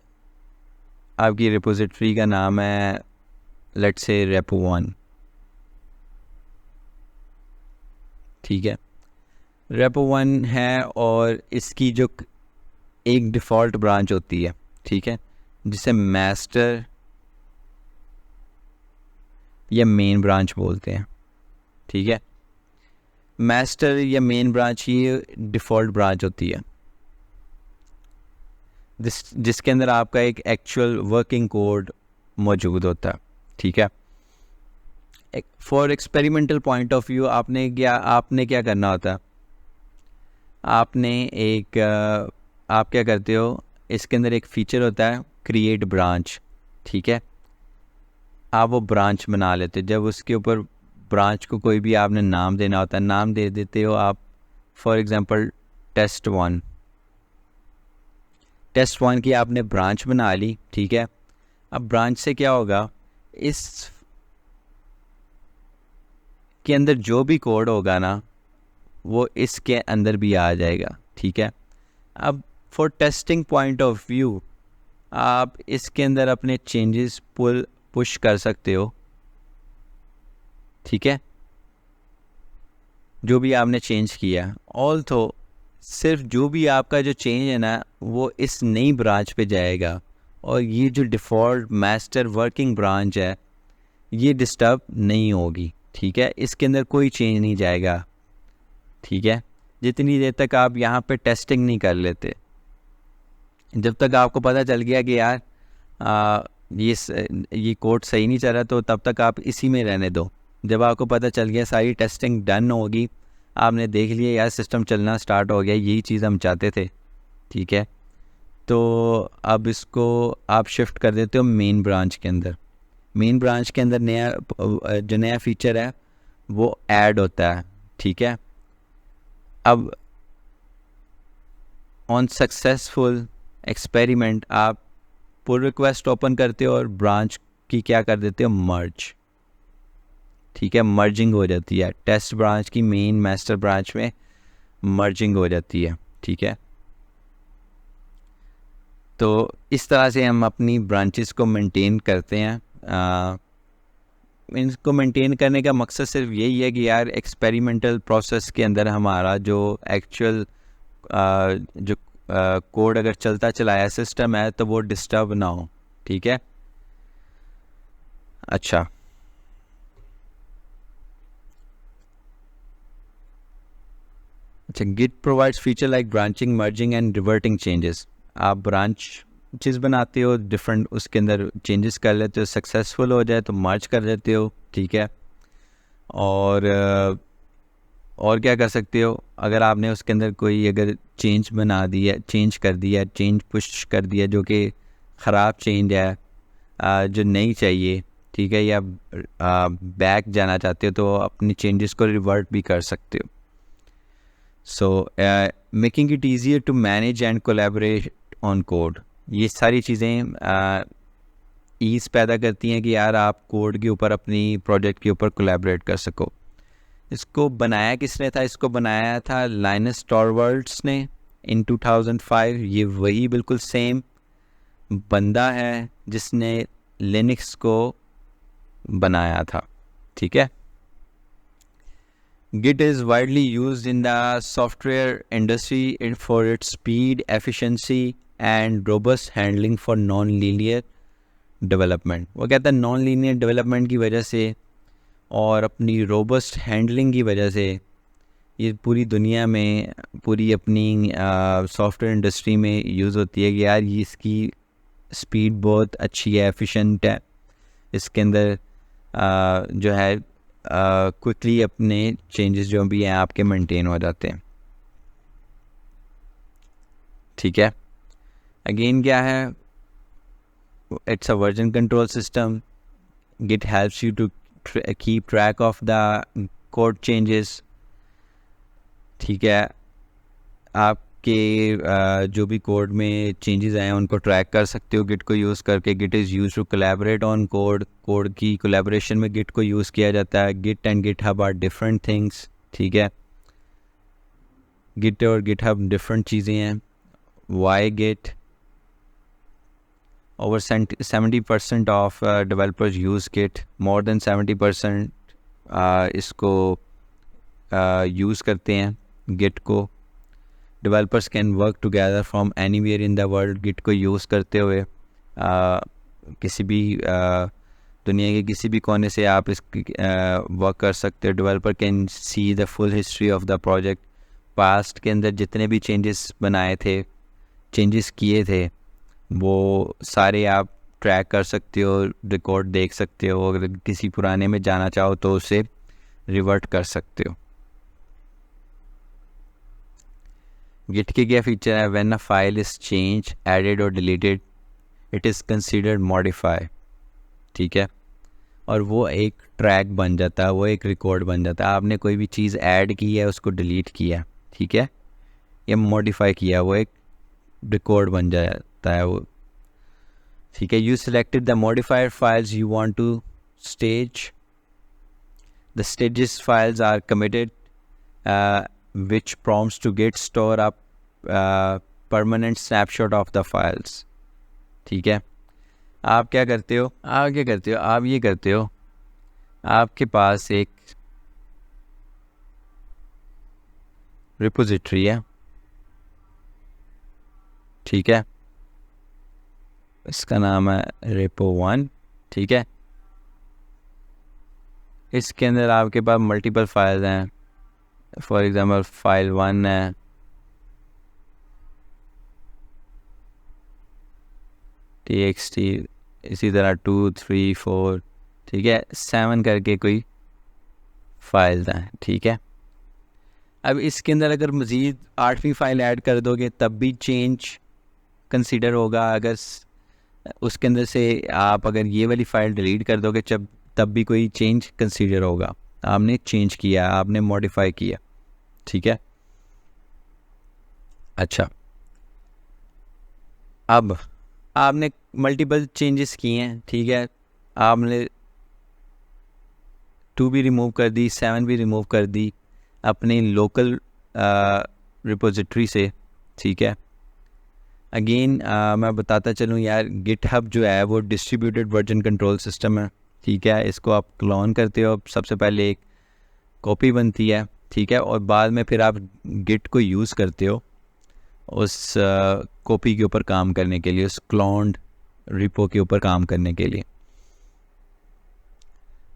आपकी रिपोजिटरी का नाम है लेट्स से repo1. ठीक है, repo1 है, और इसकी जो एक डिफ़ॉल्ट ब्रांच होती है, ठीक है, जिसे मास्टर या मेन ब्रांच बोलते हैं. ठीक है, मास्टर या मेन ब्रांच ये डिफ़ॉल्ट ब्रांच होती है जिसके अंदर आपका एक एक्चुअल वर्किंग कोड मौजूद होता है. ठीक है, for experimental point of view आपने क्या करना होता है? आप क्या करते हो, इसके अंदर एक फ़ीचर होता है क्रिएट ब्रांच. ठीक है, आप वो ब्रांच बना लेते हो. जब उसके ऊपर ब्रांच को कोई भी आपने नाम देना होता है, नाम दे देते हो आप, फॉर एग्ज़ाम्पल test1 की आपने ब्रांच बना ली. ठीक है, अब ब्रांच से क्या होगा, इस के अंदर जो भी कोड होगा ना वो इसके अंदर भी आ जाएगा. ठीक है, अब for testing point of view आप इसके अंदर अपने चेंजेस पुश कर सकते हो. ठीक है, जो भी आपने चेंज किया, ऑल्सो सिर्फ जो भी आपका जो चेंज है ना वो इस नई ब्रांच पे जाएगा, और ये जो डिफ़ॉल्ट मास्टर वर्किंग ब्रांच है ये डिस्टर्ब नहीं होगी. ठीक है, इसके अंदर कोई चेंज नहीं जाएगा. ठीक है, जितनी देर तक आप यहाँ पे टेस्टिंग नहीं कर लेते, जब तक आपको पता चल गया कि यार ये कोड सही नहीं चल रहा, तो तब तक आप इसी में रहने दो. जब आपको पता चल गया, सारी टेस्टिंग डन होगी, आपने देख लिया यार सिस्टम चलना स्टार्ट हो गया, यही चीज़ हम चाहते थे. ठीक है, तो अब इसको आप शिफ्ट कर देते हो मेन ब्रांच के अंदर. मेन ब्रांच के अंदर नया फीचर है वो ऐड होता है. ठीक है, अब ऑन सक्सेसफुल एक्सपेरिमेंट आप पुल रिक्वेस्ट ओपन करते हो और ब्रांच की क्या कर देते हो, मर्ज. ठीक है, मर्जिंग हो जाती है, टेस्ट ब्रांच की मेन मास्टर ब्रांच में मर्जिंग हो जाती है. ठीक है, तो इस तरह से हम अपनी ब्रांचेस को मेंटेन करते हैं. इनको मेंटेन करने का मकसद सिर्फ यही है कि यार एक्सपेरिमेंटल प्रोसेस के अंदर हमारा जो एक्चुअल जो कोड अगर चलता चलाया सिस्टम है तो वो डिस्टर्ब ना हो. ठीक है, अच्छा, Git provides feature like branching, merging and reverting changes. आप ब्रांच चीज़ बनाते हो, डिफरेंट उसके अंदर चेंजेस कर लेते हो, सक्सेसफुल हो जाए तो मर्ज कर लेते हो, ठीक है। और क्या कर सकते हो, अगर आपने उसके अंदर कोई अगर चेंज बना दिया, चेंज कर दिया, चेंज पुश कर दिया जो कि ख़राब चेंज है, जो नहीं चाहिए, ठीक है, या बैक जाना चाहते हो तो अपनी चेंजेस को रिवर्ट भी कर सकते हो। So making it easier to manage and collaborate on code. ये सारी चीज़ें ईज़ पैदा करती हैं कि यार आप कोड के ऊपर, अपनी प्रोजेक्ट के ऊपर कोलैबोरेट कर सको। इसको बनाया किसने था? इसको बनाया था लाइनस टॉरवर्ड्स ने इन 2005। ये वही बिल्कुल सेम बंदा है जिसने लिनक्स को बनाया था, ठीक है। Git is widely used in the software industry for its speed, efficiency, and robust handling for non-linear development. वो कहता है non-linear development की वजह से और अपनी robust handling की वजह से ये पूरी दुनिया में, पूरी अपनी सॉफ्टवेयर इंडस्ट्री में यूज़ होती है कि यार ये इसकी स्पीड बहुत अच्छी है, एफिशिएंट है, इसके अंदर जो है क्विकली अपने चेंजेस जो भी हैं आपके मेंटेन हो जाते हैं, ठीक है। अगेन क्या है, it's a version control system. Git helps you to keep track of the code changes, ठीक है। आपके जो भी कोड में चेंजेस आए हैं उनको ट्रैक कर सकते हो गिट को यूज़ करके। Git is use to collaborate on code. Code की कोलैबोरेशन में गिट को यूज़ किया जाता है। Git and GitHub are different things, ठीक है। गिट और गिटहब डिफरेंट चीज़ें हैं। Why Git? Over 70% of developers use Git. More than 70% इसको यूज़ करते हैं गिट को। Developers can work together from anywhere in the world. Git को यूज़ करते हुए किसी भी दुनिया के किसी भी कोने से आप इस वर्क कर सकते हो। Developer can see the full history of the project. Past के अंदर जितने भी चेंजेस बनाए थे, चेंजेस किए थे, वो सारे आप ट्रैक कर सकते हो, रिकॉर्ड देख सकते हो। अगर किसी पुराने में जाना चाहो तो उसे रिवर्ट कर सकते हो। गिट के क्या फीचर है? When a file is change, added और deleted, it is considered modify, ठीक है। और वो एक ट्रैक बन जाता है, वो एक रिकॉर्ड बन जाता है। आपने कोई भी चीज़ ऐड की है, उसको डिलीट किया, ठीक है, या मॉडिफाई किया, वो एक रिकॉर्ड बन जाता है वो, ठीक है। You selected the modified files you want to stage. The stages files are committed which prompts to Git store up permanent snapshot of the files, ठीक है। आप क्या करते हो? आप ये करते हो, आपके पास एक रिपोजिटरी है, ठीक है, इसका नाम है repo1, ठीक है। इसके अंदर आपके पास मल्टीपल फाइल्स हैं। फॉर एग्ज़ाम्पल फाइल 1 है, txt, इसी तरह 2, 3, 4, ठीक है, 7 करके कोई फाइल्स हैं, ठीक है। अब इसके अंदर अगर मज़ीद 8वीं फाइल ऐड कर दोगे तब भी चेंज कंसीडर होगा। अगर उसके अंदर से आप अगर ये वाली फ़ाइल डिलीट कर दोगे तब भी कोई चेंज कंसीडर होगा। आपने चेंज किया, आपने मॉडिफाई किया, ठीक है। अच्छा, अब आपने मल्टीपल चेंजेस किए हैं, ठीक है। आपने 2 भी रिमूव कर दी, 7 भी रिमूव कर दी अपनी लोकल रिपोजिटरी से, ठीक है। अगेन मैं बताता चलूँ यार, गिटहब जो है वो डिस्ट्रीब्यूटेड वर्जन कंट्रोल सिस्टम है, ठीक है। इसको आप क्लोन करते हो, सबसे पहले एक कॉपी बनती है, ठीक है, और बाद में फिर आप गिट को यूज़ करते हो उस कॉपी के ऊपर काम करने के लिए, उस क्लोन्ड रिपो के ऊपर काम करने के लिए।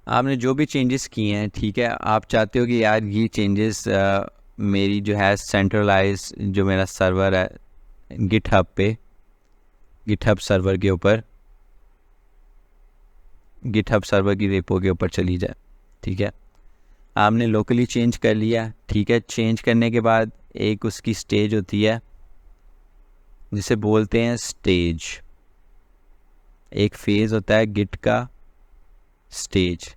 आपने जो भी चेंजेस किए हैं, ठीक है, आप चाहते हो कि यार ये चेंजेस मेरी जो है सेंट्रलाइज जो मेरा सर्वर है गिटहब पे, गिटहब सर्वर के ऊपर, गिटहब सर्वर की रेपो के ऊपर चली जाए, ठीक है। आपने लोकली चेंज कर लिया, ठीक है। चेंज करने के बाद एक उसकी स्टेज होती है जिसे बोलते हैं स्टेज। एक फेज़ होता है गिट का, स्टेज।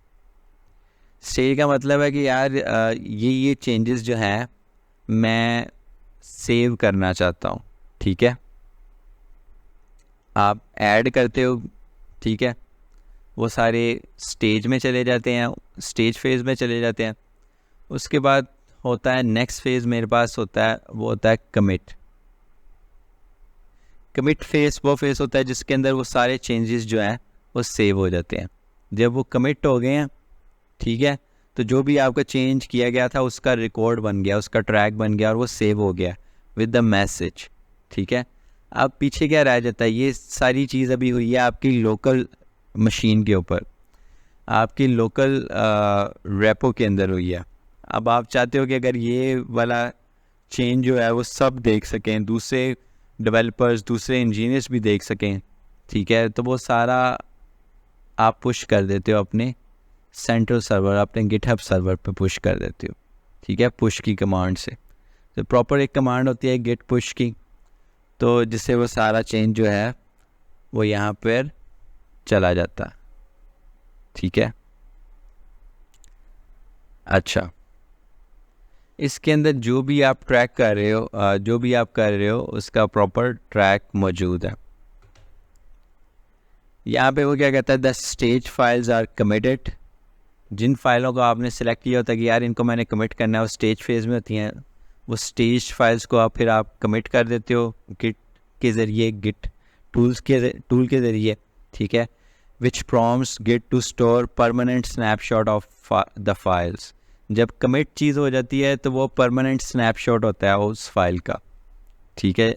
स्टेज का मतलब है कि यार ये चेंजेस जो हैं मैं सेव करना चाहता हूँ, ठीक है। आप ऐड करते हो, ठीक है, वो सारे स्टेज में चले जाते हैं, स्टेज फेज़ में चले जाते हैं। उसके बाद होता है नेक्स्ट फेज़ मेरे पास होता है, वो होता है कमिट। कमिट फेज़ वो फेज़ होता है जिसके अंदर वो सारे चेंजेस जो हैं वो सेव हो जाते हैं। जब वो कमिट हो गए हैं, ठीक है, तो जो भी आपका चेंज किया गया था उसका रिकॉर्ड बन गया, उसका ट्रैक बन गया और वो सेव हो गया विद द मैसेज, ठीक है। अब पीछे क्या रह जाता है, ये सारी चीज़ अभी हुई है आपकी लोकल मशीन के ऊपर, आपकी लोकल रेपो के अंदर हुई है। अब आप चाहते हो कि अगर ये वाला चेंज जो है वो सब देख सकें, दूसरे डेवलपर्स, दूसरे इंजीनियर्स भी देख सकें, ठीक है, तो वो सारा आप पुश कर देते हो अपने सेंट्रल सर्वर, अपने गिटहब सर्वर पे पुश कर देते हो, ठीक है, पुश की कमांड से। तो प्रॉपर एक कमांड होती है गिट पुश की, तो जिससे वो सारा चेंज जो है वो यहाँ पर चला जाता है, ठीक है। अच्छा, इसके अंदर जो भी आप ट्रैक कर रहे हो, जो भी आप कर रहे हो उसका प्रॉपर ट्रैक मौजूद है। यहाँ पे वो क्या कहता है, the stage files are committed. जिन फाइलों को आपने सेलेक्ट किया होता है कि यार इनको मैंने कमिट करना है, वो स्टेज फेज़ में होती हैं, वो स्टेज फाइल्स को आप फिर आप कमिट कर देते हो गिट के ज़रिए, गिट टूल के ज़रिए, ठीक है। Which prompts git to store permanent snapshot of the files. जब कमिट चीज़ हो जाती है तो वो परमानेंट स्नैपशॉट होता है उस फाइल का, ठीक है।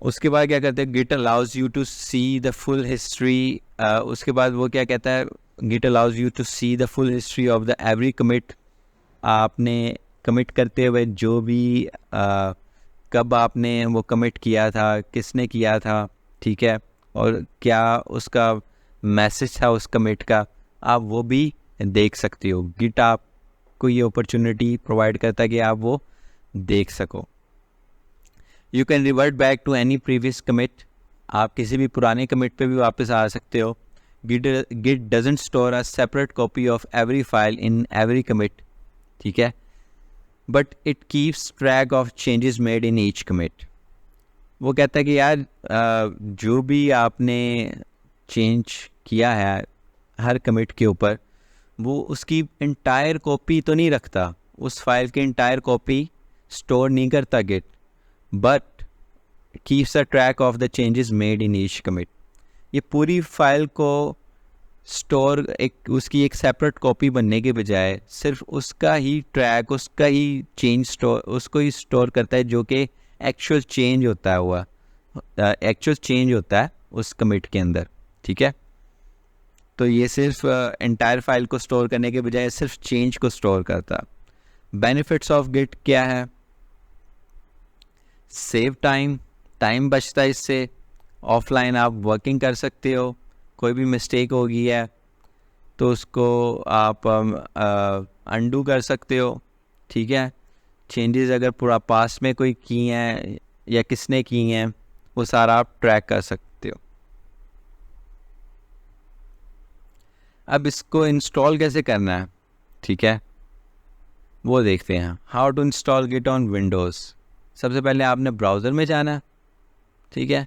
उसके बाद क्या कहते हैं, Git allows you to see the full history. उसके बाद वो क्या कहता है, Git allows you to see the full history of the every commit. आपने कमिट करते हुए जो भी कब आपने वो कमिट किया था, किसने किया था, ठीक है, और क्या उसका मैसेज था उस कमिट का, आप वो भी देख सकते हो। गिट आपको ये अपॉर्चुनिटी प्रोवाइड करता है कि आप वो देख सको। You can revert back to any previous commit. आप किसी भी पुराने कमिट पे भी वापस आ सकते हो। Git doesn't store a separate copy of every file in every commit, ठीक है, but it keeps track of changes made in each commit. वो कहता है कि यार जो भी आपने चेंज किया है हर कमिट के ऊपर, वो उसकी इंटायर कॉपी तो नहीं रखता, उस फाइल की इंटायर कॉपी स्टोर नहीं करता Git, but keeps a track of the changes made in each commit. ये पूरी फाइल को स्टोर, एक उसकी एक सेपरेट कॉपी बनने के बजाय सिर्फ उसका ही ट्रैक, उसका ही चेंज स्टोर, उसको ही स्टोर करता है जो कि एक्चुअल चेंज होता है, हुआ एक्चुअल चेंज होता है उस कमिट के अंदर, ठीक है। तो ये सिर्फ एंटायर फाइल को स्टोर करने के बजाय सिर्फ चेंज को स्टोर करता है। बेनिफिट्स ऑफ गिट क्या है, सेव टाइम, टाइम बचता है इससे। ऑफलाइन आप वर्किंग कर सकते हो, कोई भी मिस्टेक हो गई है तो उसको आप अंडू कर सकते हो, ठीक है। चेंजेस अगर पूरा पास में कोई की हैं या किसने की हैं वो सारा आप ट्रैक कर सकते हो। अब इसको इंस्टॉल कैसे करना है, ठीक है, वो देखते हैं। How to install Git on Windows. सबसे पहले आपने ब्राउज़र में जाना, ठीक है।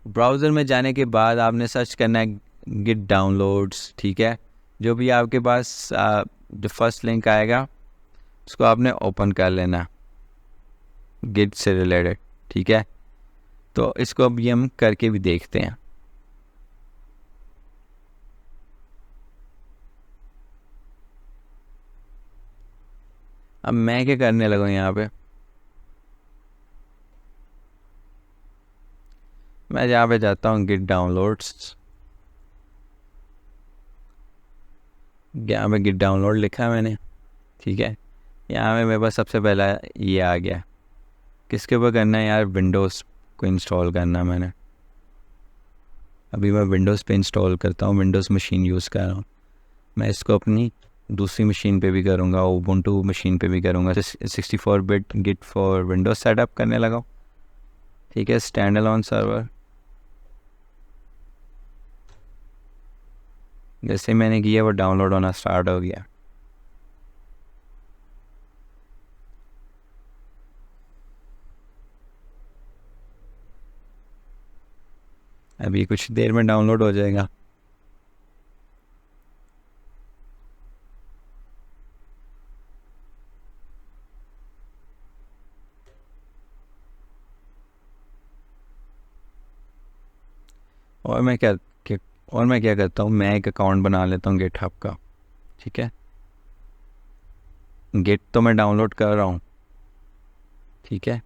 ब्राउज़र में जाने के बाद आपने सर्च करना है गिट डाउनलोड्स, ठीक है। जो भी आपके पास जो फर्स्ट लिंक आएगा उसको आपने ओपन कर लेना गिट से रिलेटेड, ठीक है। तो इसको अभी हम करके भी देखते हैं। अब मैं क्या करने लगा यहाँ पे, मैं यहाँ पे जाता हूँ गिट डाउनलोड्स, यहाँ पे गिट डाउनलोड लिखा है मैंने, ठीक है। यहाँ पे मेरे पास सबसे पहला ये आ गया। किसके ऊपर करना है यार? विंडोज़ को इंस्टॉल करना है मैंने। अभी मैं विंडोज़ पे इंस्टॉल करता हूँ, विंडोज़ मशीन यूज़ कर रहा हूँ। मैं इसको अपनी दूसरी मशीन पे भी करूँगा, उबुंटू मशीन पे भी करूँगा। 64 bit Git for Windows setup करने लगा हूँ, ठीक है। स्टैंड अलोन सर्वर, जैसे मैंने किया वो डाउनलोड होना स्टार्ट हो गया। अभी कुछ देर में डाउनलोड हो जाएगा। और मैं क्या करता हूँ, मैं एक अकाउंट बना लेता हूँ गिटहब का, ठीक है। गिट तो मैं डाउनलोड कर रहा हूँ, ठीक है,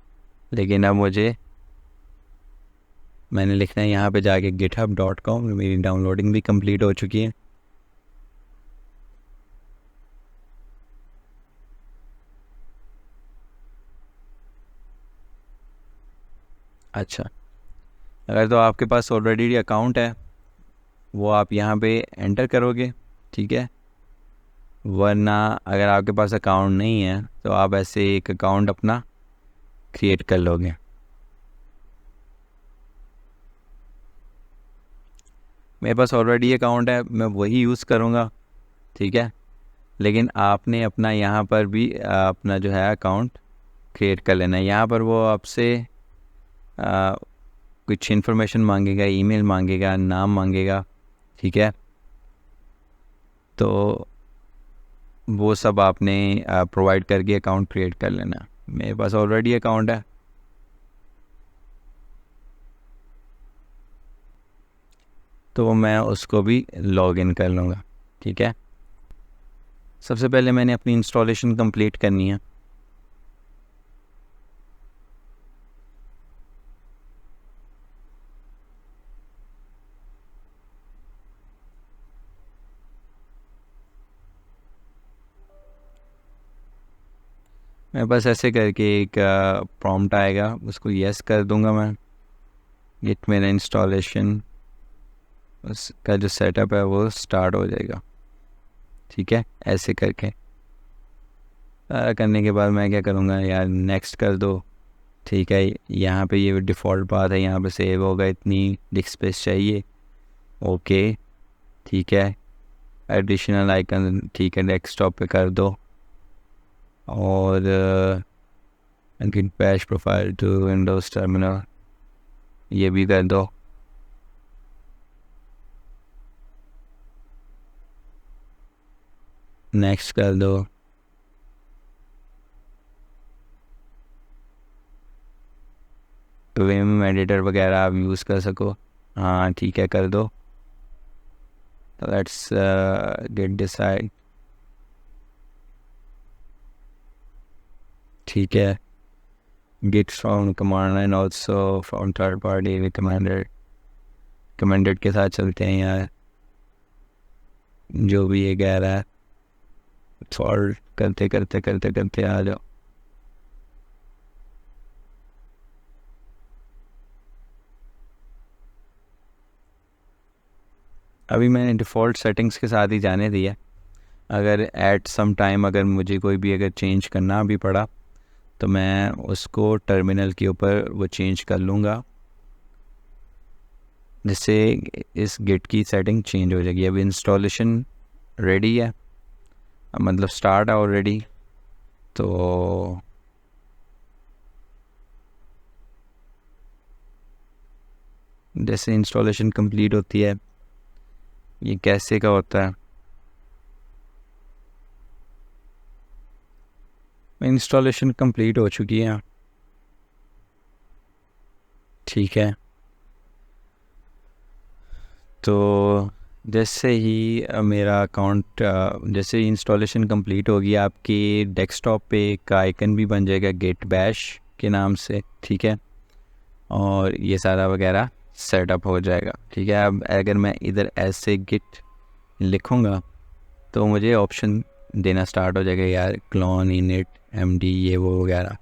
लेकिन अब मैंने लिखना है यहाँ पे जाके github.com। मेरी डाउनलोडिंग भी कंप्लीट हो चुकी है। अच्छा, अगर तो आपके पास ऑलरेडी अकाउंट है वो आप यहाँ पे एंटर करोगे, ठीक है। वरना अगर आपके पास अकाउंट नहीं है तो आप ऐसे एक अकाउंट अपना क्रिएट कर लोगे। मेरे पास ऑलरेडी अकाउंट है, मैं वही यूज़ करूँगा, ठीक है। लेकिन आपने अपना यहाँ पर भी अपना जो है अकाउंट क्रिएट कर लेना है। यहाँ पर वो आपसे कुछ इन्फॉर्मेशन मांगेगा, ईमेल मांगेगा, नाम मांगेगा, ठीक है। तो वो सब आपने प्रोवाइड करके अकाउंट क्रिएट कर लेना। मेरे पास ऑलरेडी अकाउंट है, तो मैं उसको भी लॉग इन कर लूँगा, ठीक है। सबसे पहले मैंने अपनी इंस्टॉलेशन कंप्लीट करनी है। मेरे पास ऐसे करके एक प्रॉम्प्ट आएगा, उसको यस कर दूंगा मैं। गिट मेरा इंस्टॉलेशन उसका जो सेटअप है वो स्टार्ट हो जाएगा, ठीक है। ऐसे करके सारा करने के बाद मैं क्या करूँगा यार, नेक्स्ट कर दो, ठीक है। यहाँ पे ये डिफ़ॉल्ट पाथ है, यहाँ पे सेव होगा, इतनी डिस्क स्पेस चाहिए, ओके, ठीक है। एडिशनल आइकन, ठीक है, डेस्कटॉप पे कर दो। और Git Bash profile to Windows terminal ये भी कर दो। नेक्स्ट कर दो। विम एडिटर वगैरह आप यूज़ कर सको, हाँ ठीक है, कर दो। तो लेट्स गेट डिसाइड, ठीक है। Git from command and also from third party recommended के साथ चलते हैं यार, जो भी ये कह रहा है। सॉल्व करते करते करते करते आ जाओ। अभी मैंने डिफ़ॉल्ट सेटिंग्स के साथ ही जाने दिया। अगर एट सम टाइम अगर मुझे कोई भी अगर चेंज करना भी पड़ा तो मैं उसको टर्मिनल के ऊपर वो चेंज कर लूँगा, जिससे इस गिट की सेटिंग चेंज हो जाएगी। अभी इंस्टॉलेशन रेडी है, मतलब स्टार्ट है ऑलरेडी। तो जैसे इंस्टॉलेशन कंप्लीट होती है, ये कैसे का होता है, इंस्टॉलेशन कंप्लीट हो चुकी है, ठीक है। तो जैसे ही मेरा अकाउंट जैसे ही इंस्टॉलेशन कंप्लीट होगी, आपकी डेस्कटॉप पे एक आइकन भी बन जाएगा गिट बैश के नाम से, ठीक है। और ये सारा वगैरह सेटअप हो जाएगा, ठीक है। अब अगर मैं इधर ऐसे गिट लिखूँगा तो मुझे ऑप्शन देना स्टार्ट हो जाएगा यार, क्लोन, इनिट, एमडी, ये वो वगैरह।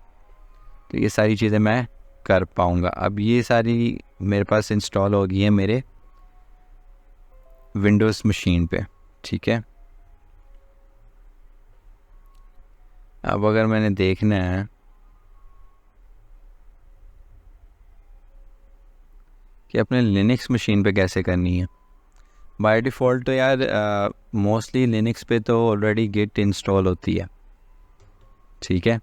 तो ये सारी चीज़ें मैं कर पाऊँगा। अब ये सारी मेरे पास इंस्टॉल हो गई है मेरे विंडोज़ मशीन पे, ठीक है। अब अगर मैंने देखना है कि अपने लिनक्स मशीन पे कैसे करनी है, बाय डिफ़ॉल्ट तो यार मोस्टली लिनक्स पे तो ऑलरेडी गिट इंस्टॉल होती है, ठीक है।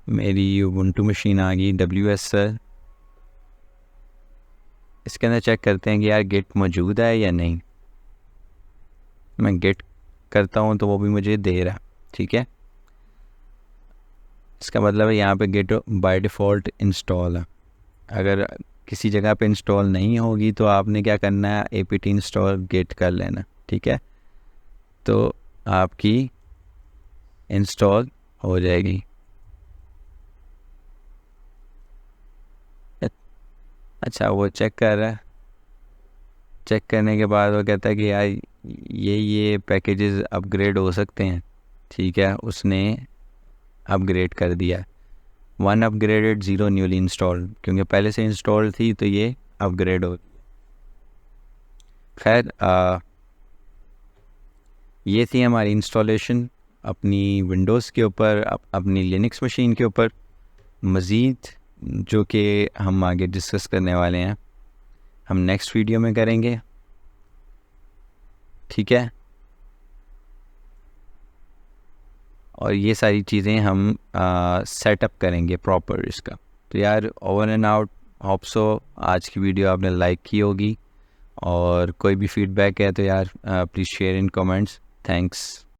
मेरी ubuntu मशीन आ गई WS सर, इसके अंदर चेक करते हैं कि यार गिट मौजूद है या नहीं। मैं गिट करता हूँ तो वो भी मुझे दे रहा, ठीक है। इसका मतलब है यहाँ पे गिट बाय डिफ़ॉल्ट इंस्टॉल है। अगर किसी जगह पे इंस्टॉल नहीं होगी तो आपने क्या करना है, apt इंस्टॉल गिट कर लेना, ठीक है। तो आपकी इंस्टॉल हो जाएगी। अच्छा, वो चेक कर रहा है। चेक करने के बाद वो कहता है कि यार ये पैकेजेस अपग्रेड हो सकते हैं, ठीक है। उसने अपग्रेड कर दिया, 1 अपग्रेडेड 0 न्यूली इंस्टॉल, क्योंकि पहले से इंस्टॉल थी तो ये अपग्रेड हो। खैर ये थी हमारी इंस्टॉलेशन अपनी विंडोज़ के ऊपर, अपनी लिनक्स मशीन के ऊपर। मज़ीद जो कि हम आगे डिस्कस करने वाले हैं, हम नेक्स्ट वीडियो में करेंगे, ठीक है। और ये सारी चीज़ें हम सेटअप करेंगे प्रॉपर इसका। तो यार over and out, hope so आज की वीडियो आपने लाइक की होगी, और कोई भी फीडबैक है तो यार please share in comments. Thanks.